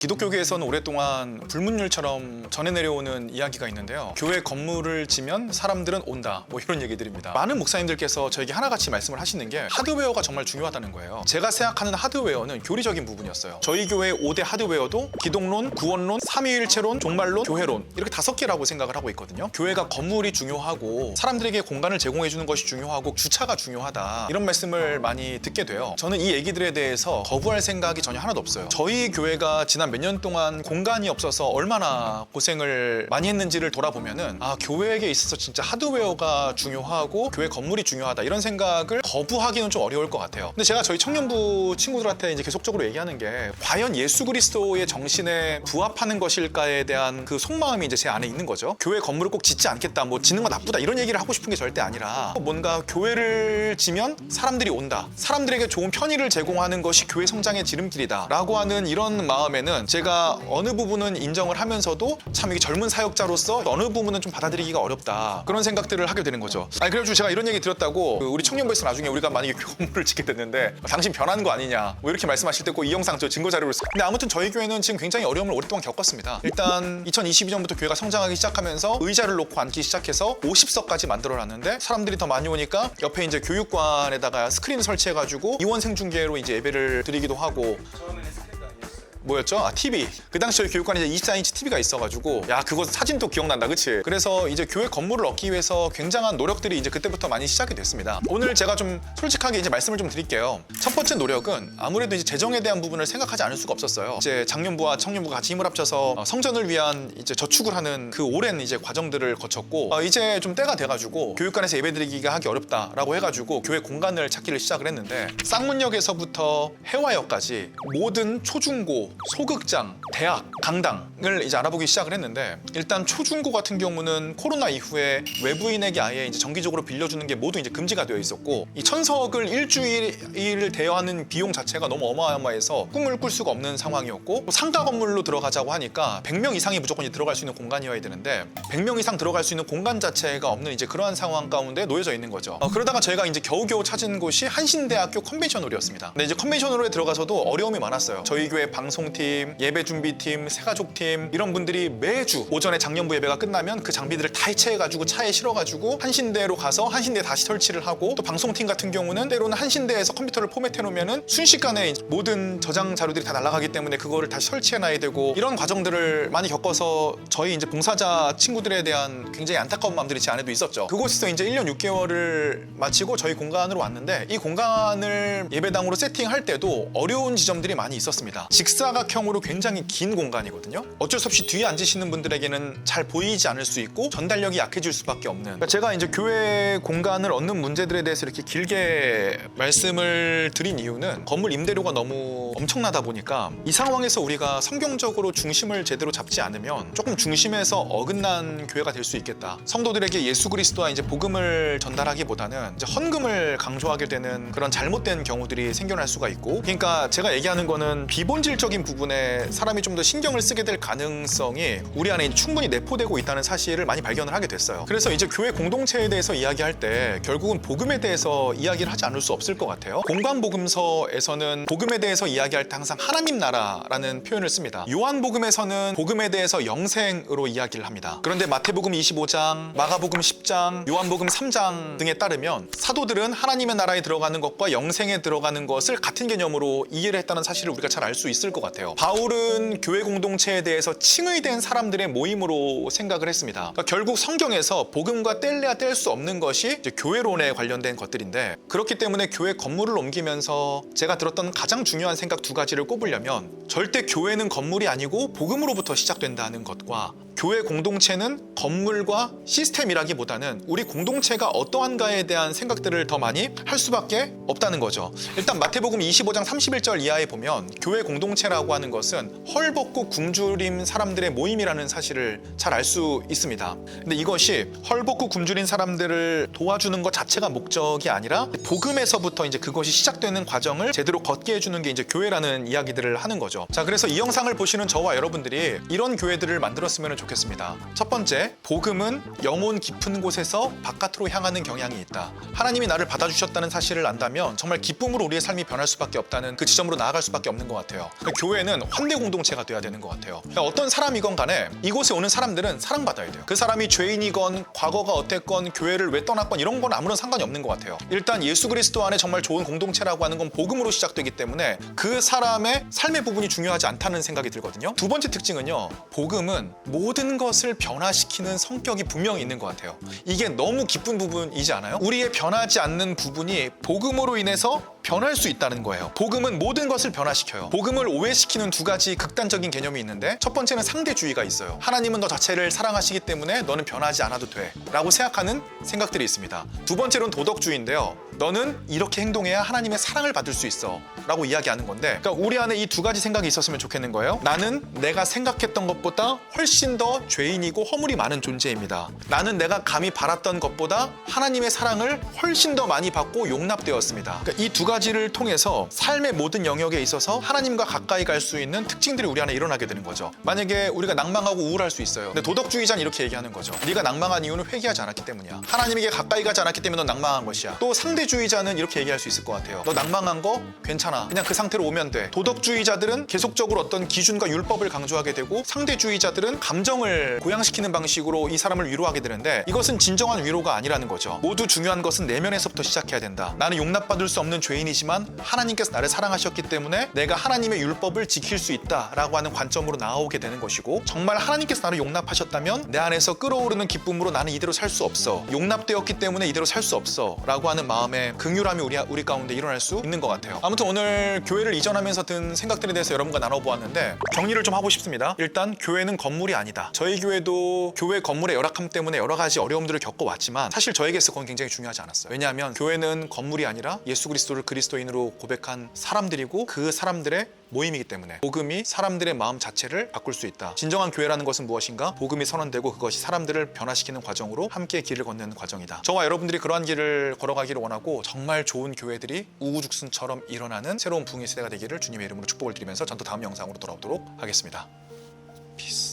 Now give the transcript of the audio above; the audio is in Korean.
기독교계에서는 오랫동안 불문율처럼 전해 내려오는 이야기가 있는데요. 교회 건물을 지면 사람들은 온다, 뭐 이런 얘기들입니다. 많은 목사님들께서 저에게 하나같이 말씀을 하시는 게 하드웨어가 정말 중요하다는 거예요. 제가 생각하는 하드웨어는 교리적인 부분이었어요. 저희 교회의 5대 하드웨어도 기독론, 구원론, 삼위일체론, 종말론, 교회론 이렇게 5개라고 생각을 하고 있거든요. 교회가 건물이 중요하고 사람들에게 공간을 제공해주는 것이 중요하고 주차가 중요하다, 이런 말씀을 많이 듣게 돼요. 저는 이 얘기들에 대해서 거부할 생각이 전혀 하나도 없어요. 저희 교회가 지난 몇 년 동안 공간이 없어서 얼마나 고생을 많이 했는지를 돌아보면은 교회에게 있어서 진짜 하드웨어가 중요하고 교회 건물이 중요하다, 이런 생각을 거부하기는 좀 어려울 것 같아요. 근데 제가 저희 청년부 친구들한테 이제 계속적으로 얘기하는 게, 과연 예수 그리스도의 정신에 부합하는 것일까에 대한 그 속마음이 이제 제 안에 있는 거죠. 교회 건물을 꼭 짓지 않겠다, 뭐 짓는 건 나쁘다, 이런 얘기를 하고 싶은 게 절대 아니라, 뭔가 교회를 지면 사람들이 온다, 사람들에게 좋은 편의를 제공하는 것이 교회 성장의 지름길이다 라고 하는 이런 마음에는 제가 어느 부분은 인정을 하면서도 참 이게 젊은 사역자로서 어느 부분은 좀 받아들이기가 어렵다, 그런 생각들을 하게 되는 거죠. 그래가지고 제가 이런 얘기 드렸다고 우리 청년부에서 나중에 우리가 만약에 건물을 짓게 됐는데 당신 변하는 거 아니냐, 뭐 이렇게 말씀하실 때 꼭 이 영상 저 증거 자료를 써요. 근데 아무튼 저희 교회는 지금 굉장히 어려움을 오랫동안 겪었습니다. 일단 2022년부터 교회가 성장하기 시작하면서 의자를 놓고 앉기 시작해서 50석까지 만들어놨는데, 사람들이 더 많이 오니까 옆에 이제 교육관에다가 스크린 설치해가지고 이원 생중계로 이제 예배를 드리기도 하고. 뭐였죠? TV. 그 당시 저희 교육관에 이제 24인치 TV가 있어가지고, 야, 그거 사진도 기억난다, 그치? 그래서 이제 교회 건물을 얻기 위해서 굉장한 노력들이 이제 그때부터 많이 시작이 됐습니다. 오늘 제가 좀 솔직하게 이제 말씀을 좀 드릴게요. 첫 번째 노력은 아무래도 이제 재정에 대한 부분을 생각하지 않을 수가 없었어요. 이제 장년부와 청년부가 같이 힘을 합쳐서 성전을 위한 이제 저축을 하는 그 오랜 이제 과정들을 거쳤고, 이제 좀 때가 돼가지고 교육관에서 예배드리기가 하기 어렵다라고 해가지고 교회 공간을 찾기를 시작을 했는데, 쌍문역에서부터 해화역까지 모든 초중고, 소극장, 대학, 강당을 이제 알아보기 시작을 했는데, 일단 초중고 같은 경우는 코로나 이후에 외부인에게 아예 이제 정기적으로 빌려주는 게 모두 이제 금지가 되어 있었고, 이 천석을 일주일을 대여하는 비용 자체가 너무 어마어마해서 꿈을 꿀 수가 없는 상황이었고, 상가 건물로 들어가자고 하니까 100명 이상이 무조건 이제 들어갈 수 있는 공간이어야 되는데 100명 이상 들어갈 수 있는 공간 자체가 없는 이제 그러한 상황 가운데 놓여져 있는 거죠. 그러다가 저희가 이제 겨우겨우 찾은 곳이 한신대학교 컨벤션홀이었습니다. 근데 이제 컨벤션홀에 들어가서도 어려움이 많았어요. 저희 교회 방송팀, 예배준비팀, 새가족팀, 이런 분들이 매주 오전에 장년부 예배가 끝나면 그 장비들을 다 해체해가지고 차에 실어가지고 한신대로 가서 한신대에 다시 설치를 하고, 또 방송팀 같은 경우는 때로는 한신대에서 컴퓨터를 포맷해놓으면은 순식간에 모든 저장 자료들이 다 날아가기 때문에 그거를 다시 설치해놔야 되고, 이런 과정들을 많이 겪어서 저희 이제 봉사자 친구들에 대한 굉장히 안타까운 마음들이 제 안에도 있었죠. 그곳에서 이제 1년 6개월을 마치고 저희 공간으로 왔는데, 이 공간을 예배당으로 세팅할 때도 어려운 지점들이 많이 있었습니다. 직사각형으로 굉장히 긴 공간이거든요. 어쩔 수 없이 뒤에 앉으시는 분들에게는 잘 보이지 않을 수 있고 전달력이 약해질 수밖에 없는, 그러니까 제가 이제 교회 공간을 얻는 문제들에 대해서 이렇게 길게 말씀을 드린 이유는, 건물 임대료가 너무 엄청나다 보니까 이 상황에서 우리가 성경적으로 중심을 제대로 잡지 않으면 조금 중심에서 어긋난 교회가 될 수 있겠다. 성도들에게 예수 그리스도와 이제 복음을 전달하기보다는 이제 헌금을 강조하게 되는 그런 잘못된 경우들이 생겨날 수가 있고, 그러니까 제가 얘기하는 거는 비본질적인 부분에 사람이 좀 더 신경을 쓰게 될 가능성이 우리 안에 충분히 내포되고 있다는 사실을 많이 발견을 하게 됐어요. 그래서 이제 교회 공동체에 대해서 이야기할 때 결국은 복음에 대해서 이야기를 하지 않을 수 없을 것 같아요. 공관복음서에서는 복음에 대해서 이야기할 때 항상 하나님 나라라는 표현을 씁니다. 요한복음에서는 복음에 대해서 영생으로 이야기를 합니다. 그런데 마태복음 25장, 마가복음 10장, 요한복음 3장 등에 따르면 사도들은 하나님의 나라에 들어가는 것과 영생에 들어가는 것을 같은 개념으로 이해를 했다는 사실을 우리가 잘 알 수 있을 것 같아요. 바울은 교회 공동체에 대해서 칭의된 사람들의 모임으로 생각을 했습니다. 그러니까 결국 성경에서 복음과 뗄래야 뗄 수 없는 것이 이제 교회론에 관련된 것들인데, 그렇기 때문에 교회 건물을 옮기면서 제가 들었던 가장 중요한 생각 2가지를 꼽으려면, 절대 교회는 건물이 아니고 복음으로부터 시작된다는 것과, 교회 공동체는 건물과 시스템이라기보다는 우리 공동체가 어떠한가에 대한 생각들을 더 많이 할 수밖에 없다는 거죠. 일단 마태복음 25장 31절 이하에 보면 교회 공동체라고 하는 것은 헐벗고 굶주린 사람들의 모임이라는 사실을 잘 알 수 있습니다. 근데 이것이 헐벗고 굶주린 사람들을 도와주는 것 자체가 목적이 아니라 복음에서부터 이제 그것이 시작되는 과정을 제대로 걷게 해주는 게 이제 교회라는 이야기들을 하는 거죠. 자, 그래서 이 영상을 보시는 저와 여러분들이 이런 교회들을 만들었으면 좋겠습니다. 좋겠습니다. 첫 번째, 복음은 영혼 깊은 곳에서 바깥으로 향하는 경향이 있다. 하나님이 나를 받아주셨다는 사실을 안다면 정말 기쁨으로 우리의 삶이 변할 수밖에 없다는 그 지점으로 나아갈 수밖에 없는 것 같아요. 그러니까 교회는 환대 공동체가 돼야 되는 것 같아요. 그러니까 어떤 사람이건 간에 이곳에 오는 사람들은 사랑받아야 돼요. 그 사람이 죄인이건 과거가 어땠건 교회를 왜 떠났건 이런 건 아무런 상관이 없는 것 같아요. 일단 예수 그리스도 안에 정말 좋은 공동체라고 하는 건 복음으로 시작되기 때문에 그 사람의 삶의 부분이 중요하지 않다는 생각이 들거든요. 두 번째 특징은요, 복음은 모든 것을 변화시키는 성격이 분명히 있는 것 같아요. 이게 너무 기쁜 부분이지 않아요? 우리의 변하지 않는 부분이 복음으로 인해서 변할 수 있다는 거예요. 복음은 모든 것을 변화시켜요. 복음을 오해시키는 두 가지 극단적인 개념이 있는데, 첫 번째는 상대주의가 있어요. 하나님은 너 자체를 사랑하시기 때문에 너는 변하지 않아도 돼 라고 생각하는 생각들이 있습니다. 두 번째로는 도덕주의인데요, 너는 이렇게 행동해야 하나님의 사랑을 받을 수 있어 라고 이야기하는 건데, 그러니까 우리 안에 이 두 가지 생각이 있었으면 좋겠는 거예요. 나는 내가 생각했던 것보다 훨씬 더 죄인이고 허물이 많은 존재입니다. 나는 내가 감히 바랐던 것보다 하나님의 사랑을 훨씬 더 많이 받고 용납되었습니다. 그러니까 이 두 가지를 통해서 삶의 모든 영역에 있어서 하나님과 가까이 갈 수 있는 특징들이 우리 안에 일어나게 되는 거죠. 만약에 우리가 낭망하고 우울할 수 있어요. 근데 도덕주의자는 이렇게 얘기하는 거죠. 네가 낭망한 이유는 회개하지 않았기 때문이야. 하나님에게 가까이 가지 않았기 때문에 넌 낭망한 것이야. 또 상대주의자는 이렇게 얘기할 수 있을 것 같아요. 너 낭망한 거 괜찮아. 그냥 그 상태로 오면 돼. 도덕주의자들은 계속적으로 어떤 기준과 율법을 강조하게 되고, 상대주의자들은 감정을 고양시키는 방식으로 이 사람을 위로하게 되는데, 이것은 진정한 위로가 아니라는 거죠. 모두 중요한 것은 내면에서부터 시작해야 된다. 나는 용납받을 수 없는 죄인이지만 하나님께서 나를 사랑하셨기 때문에 내가 하나님의 율법을 지킬 수 있다라고 하는 관점으로 나오게 되는 것이고, 정말 하나님께서 나를 용납하셨다면 내 안에서 끓어오르는 기쁨으로 나는 이대로 살 수 없어, 용납되었기 때문에 이대로 살 수 없어 라고 하는 마음의 긍휼함이 우리 가운데 일어날 수 있는 것 같아요. 아무튼 오늘 교회를 이전하면서 든 생각들에 대해서 여러분과 나눠보았는데, 정리를 좀 하고 싶습니다. 일단 교회는 건물이 아니다. 저희 교회도 교회 건물의 열악함 때문에 여러 가지 어려움들을 겪어왔지만 사실 저에게서 그건 굉장히 중요하지 않았어요. 왜냐하면 교회는 건물이 아니라 예수 그리스도를 그리스도인으로 고백한 사람들이고, 그 사람들의 모임이기 때문에 복음이 사람들의 마음 자체를 바꿀 수 있다. 진정한 교회라는 것은 무엇인가? 복음이 선언되고 그것이 사람들을 변화시키는 과정으로 함께 길을 걷는 과정이다. 저와 여러분들이 그러한 길을 걸어가기를 원하고, 정말 좋은 교회들이 우후죽순처럼 일어나는 새로운 부흥의 시대가 되기를 주님의 이름으로 축복을 드리면서 전 또 다음 영상으로 돌아오도록 하겠습니다. 피스.